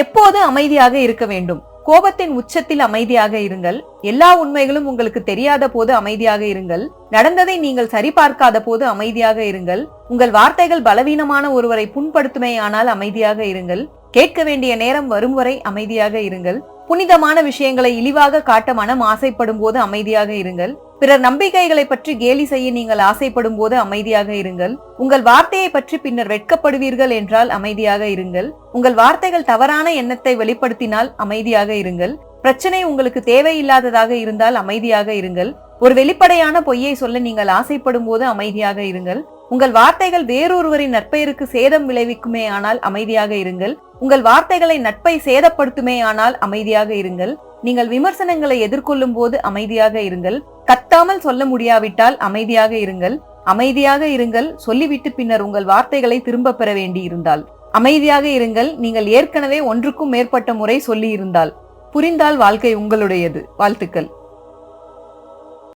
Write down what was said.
எப்போது அமைதியாக இருக்க வேண்டும்? கோபத்தின் உச்சத்தில் அமைதியாக இருங்கள். எல்லா உண்மைகளும் உங்களுக்கு தெரியாத போது அமைதியாக இருங்கள். நடந்ததை நீங்கள் சரிபார்க்காத போது அமைதியாக இருங்கள். உங்கள் வார்த்தைகள் பலவீனமான ஒருவரை புண்படுத்துமேயானால் அமைதியாக இருங்கள். கேட்க வேண்டிய நேரம் வரும் வரை அமைதியாக இருங்கள். புனிதமான விஷயங்களை இழிவாக காட்ட மனம் ஆசைப்படும் போது அமைதியாக இருங்கள். பிறர் நம்பிக்கைகளை பற்றி கேலி செய்ய நீங்கள் ஆசைப்படும் போது அமைதியாக இருங்கள். உங்கள் வார்த்தையை பற்றி பின்னர் வெட்கப்படுவீர்கள் என்றால் அமைதியாக இருங்கள். உங்கள் வார்த்தைகள் தவறான எண்ணத்தை வெளிப்படுத்தினால் அமைதியாக இருங்கள். பிரச்சனை உங்களுக்கு தேவையில்லாததாக இருந்தால் அமைதியாக இருங்கள். ஒரு வெளிப்படையான பொய்யை சொல்ல நீங்கள் ஆசைப்படும் போது அமைதியாக இருங்கள். உங்கள் வார்த்தைகள் வேறொருவரின் நற்பெயருக்கு சேதம் விளைவிக்குமே ஆனால் அமைதியாக இருங்கள். உங்கள் வார்த்தைகளை நட்பை சேதப்படுத்துமே ஆனால் அமைதியாக இருங்கள். நீங்கள் விமர்சனங்களை எதிர்கொள்ளும் போது அமைதியாக இருங்கள். கத்தாமல் சொல்ல முடியாவிட்டால் அமைதியாக இருங்கள். அமைதியாக இருங்கள். சொல்லிவிட்டு பின்னர் உங்கள் வார்த்தைகளை திரும்ப பெற வேண்டி இருந்தால் அமைதியாக இருங்கள். நீங்கள் ஏற்கனவே ஒன்றுக்கும் மேற்பட்ட முறை சொல்லி இருந்தால். புரிந்தால் வாழ்க்கை உங்களுடையது. வாழ்த்துக்கள்.